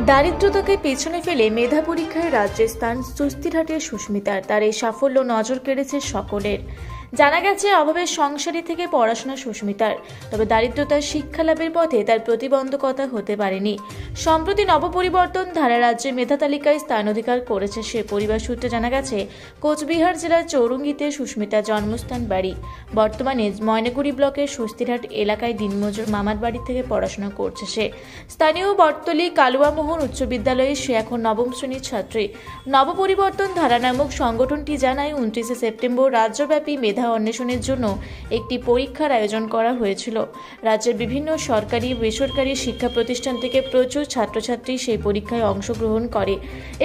দারিদ্রতাকে পেছনে ফেলে মেধা পরীক্ষায় রাজ্যের স্থান স্বস্তিরহাটের সুস্মিতার। তার এই সাফল্য নজর কেড়েছে সকলের। জানা গেছে অভাবের সংসারী থেকে পড়াশোনা সুস্মিতার, তবে দারিদ্রতার শিক্ষা লাভের পথে তার প্রতিবন্ধকতা হতে পারেনি। সম্প্রতি নবপরিবর্তন ধারা রাজ্যের মেধা তালিকায় স্থান অধিকার করেছে সে। পরিবার সূত্রে জানা গেছে কোচবিহার জেলার চৌরঙ্গিতে সুস্মিতার জন্মস্থান বাড়ি। বর্তমানে ময়নাগুড়ি ব্লকের স্বস্তিরহাট এলাকায় দিনমজুর মামার বাড়ি থেকে পড়াশোনা করছে সে। স্থানীয় বটতলী কালুয়ামোহন উচ্চ বিদ্যালয়ে সে এখন নবম শ্রেণীর ছাত্রী। নবপরিবর্তন ধারা নামক সংগঠনটি জানায় 29 সেপ্টেম্বর রাজ্যব্যাপী মেধা অন্বেষণের জন্য একটি পরীক্ষার আয়োজন করা হয়েছিল। রাজ্যের বিভিন্ন সরকারি বেসরকারি শিক্ষা প্রতিষ্ঠান থেকে প্রচুর ছাত্রছাত্রী সেই পরীক্ষায় অংশগ্রহণ করে।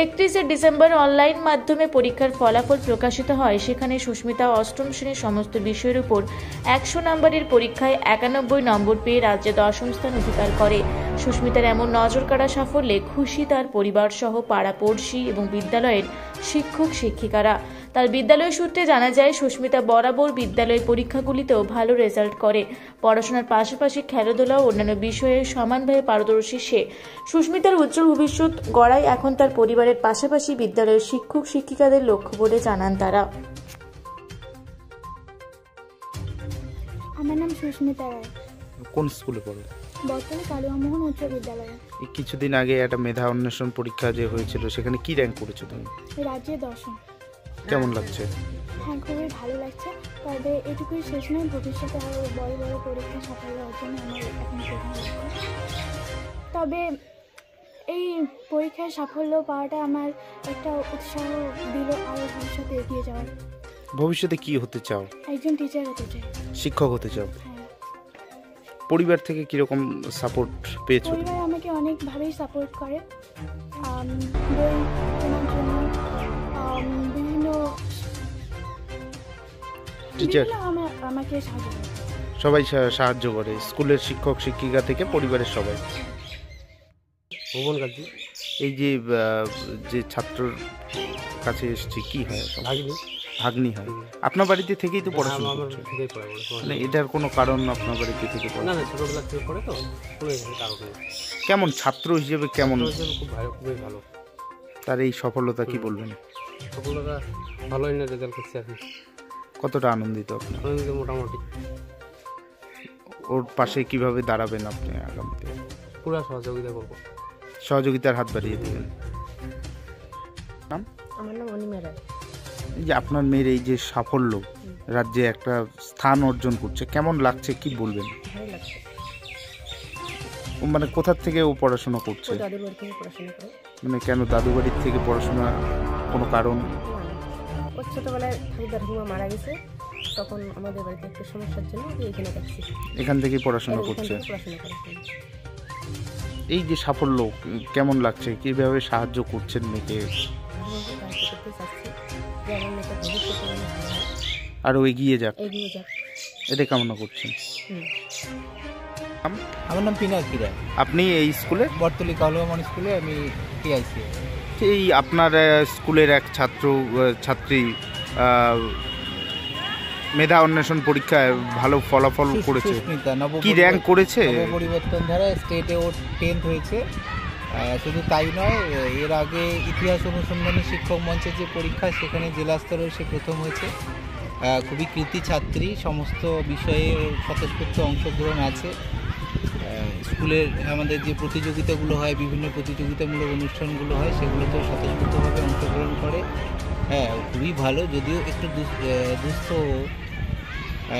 31 ডিসেম্বর অনলাইন মাধ্যমে পরীক্ষার ফলাফল প্রকাশিত হয়। সেখানে সুস্মিতা অষ্টম শ্রেণীর সমস্ত বিষয়ের উপর 100 নম্বরের পরীক্ষায় 91 নম্বর পেয়ে রাজ্যে 10ম স্থান অধিকার করে। সুস্মিতার এমন নজরকাড়া সাফল্যে খুশি তার পরিবার সহ পাড়াপড়শি এবং বিদ্যালয়ের শিক্ষক শিক্ষিকারা। তার বিদ্যালয় সূত্রে জানা যায় সুস্মিতা বরাবর বিদ্যালয়ের পরীক্ষাগুলিতেও ভালো রেজাল্ট করে। পড়াশোনার পাশাপাশি খেলাধুলা ও অন্যান্য বিষয়ে সমানভাবে পারদর্শী সে। সুস্মিতার উজ্জ্বল ভবিষ্যৎ গড়াই এখন তার পরিবারের পাশাপাশি বিদ্যালয়ের শিক্ষক শিক্ষিকাদের লক্ষ্য বলে জানান তারা। আমার নাম সুস্মিতা রায়। কোন স্কুলে পড়ো? বর্তমানে কালুয়ামোহন উচ্চ বিদ্যালয়ে। কিছুদিন আগে একটা মেধা অন্বেষণ পরীক্ষা যে হয়েছিল, সেখানে কি র্যাঙ্ক করেছো তুমি? রাজ্যে 10ম। কেমন লাগছে? হ্যাঁ, খুবই ভালো লাগছে। তবে এটুকুই শেষ নয়, ভবিষ্যতে আরও বড় বড় পরীক্ষা সাফল্য অর্জনে আমার এখন প্রধান লক্ষ্য। তবে এই পরীক্ষায় সাফল্য পাওয়াটা আমার একটা উৎসাহ দিল আরও ভবিষ্যতে এগিয়ে যাওয়ার। ভবিষ্যতে কি হতে চাও? একজন টিচার হতে চাই। শিক্ষক হতে চাও? হ্যাঁ। পরিবার থেকে কিরকম সাপোর্ট পেয়েছো? পরিবার আমাকে অনেকভাবেই সাপোর্ট করে। বই কেনার জন্য বিভিন্ন টিচার আমাকে সাহায্য করে। সবাই সাহায্য করে, স্কুলের শিক্ষক শিক্ষিকা থেকে পরিবারের সবাই। এই যে ছাত্রর কাছে এসেছি, কি হয়? ভাগ্নি হয়। আপনার বাড়িতে থেকেই তো পড়াশোনা করছে? মানে এটার কোনো কারণ আপনার বাড়িতে থেকে পড়ে? না, ছোটবেলা থেকে পড়ে তো কারণে। কেমন ছাত্র হিসেবে কেমন? খুব ভালো, খুবই ভালো। তার এই সফলতা কি বলবেন? সফলতা ভালোই না, রেজাল্ট করছে আর কি। কতটা আনন্দিত আপনি? আনন্দিত মোটামুটি। ওর পাশে কিভাবে দাঁড়াবেন আপনি আগামীতে? পুরো সহযোগিতা করবো। সহযোগিতার হাত বাড়িয়ে দেবেন। নাম? আমার নাম অনিমা রায়। এই যে আপনার মেয়ের এই যে সাফল্য, রাজ্যে একটা স্থান অর্জন করছে, কেমন লাগছে কি বলবেন? ভালো লাগছে। মানে কোথা থেকে ও পড়াশোনা করছে? দাদুর বাড়ি থেকে পড়াশোনা করে। মানে কেন দাদু বাড়ির থেকে পড়াশোনা, কোনো কারণ? ওর ছোটোবেলায় ঠাকুমা মারা গেছে, তখন আমাদের বাড়িতে একটু সমস্যার জন্য এখানে থাকছি। এখান থেকেই পড়াশোনা করছে। এই যে সাফল্য কেমন লাগছে? কিভাবে সাহায্য করছেন মেয়েকে? আরও এগিয়ে যাক, এটা কামনা করছেন। আমার নাম পিনাকি রায়। আপনি এই স্কুলে? বটতলী কালুয়ামোহন স্কুলে আমি টিআইসি। এই আপনার স্কুলের এক ছাত্রী মেধা অন্বেষণ পরীক্ষায় ভালো ফলাফল করেছে, কি র্যাঙ্ক করেছে? পরিবর্তন ধারা স্টেটে ওর 10th হয়েছে। শুধু তাই নয়, এর আগে ইতিহাস অনুসন্ধানী শিক্ষক মঞ্চের যে পরীক্ষা, সেখানে জেলা স্তরে সে প্রথম হয়েছে। খুবই কৃতি ছাত্রী, সমস্ত বিষয়ে স্বতঃস্ফূর্ত অংশগ্রহণ আছে। স্কুলের আমাদের যে প্রতিযোগিতাগুলো হয়, বিভিন্ন প্রতিযোগিতামূলক অনুষ্ঠানগুলো হয়, সেগুলোতেও স্বতঃস্ফূর্তভাবে অংশগ্রহণ করে। হ্যাঁ, খুবই ভালো, যদিও একটু দুস্থ,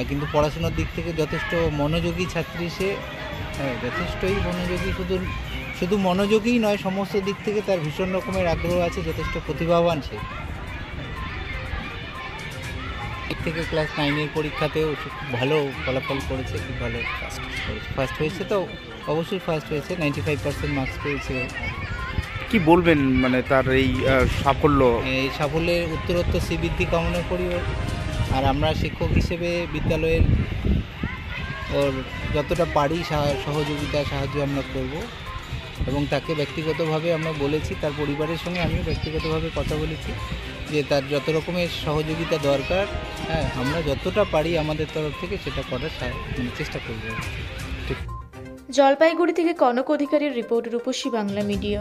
কিন্তু পড়াশোনার দিক থেকে যথেষ্ট মনোযোগী ছাত্রী সে। হ্যাঁ, যথেষ্টই মনোযোগী। শুধু মনোযোগীই নয়, সমস্ত দিক থেকে তার ভীষণ রকমের আগ্রহ আছে, যথেষ্ট প্রতিভাবান সে। দিক থেকে ক্লাস 9-এর পরীক্ষাতেও খুব ভালো ফলাফল করেছে, খুব ভালো ফার্স্ট হয়েছে। তো অবশ্যই ফার্স্ট হয়েছে, 95% মার্কস পেয়েছে। কি বলবেন মানে তার এই সাফল্য? এই সাফল্যের উত্তরোত্তর শ্রীবৃদ্ধি কামনা করি। আর আমরা শিক্ষক হিসেবে বিদ্যালয়ের ওর যতটা পারি সাহায্য আমরা করব। এবং তাকে ব্যক্তিগতভাবে আমরা বলেছি, তার পরিবারের সঙ্গে আমিও ব্যক্তিগতভাবে কথা বলেছি যে তার যত রকমের সহযোগিতা দরকার, হ্যাঁ, আমরা যতটা পারি আমাদের তরফ থেকে সেটা করার চেষ্টা করব। জলপাইগুড়ি থেকে কনক অধিকারীর রিপোর্ট, রূপসী বাংলা মিডিয়া।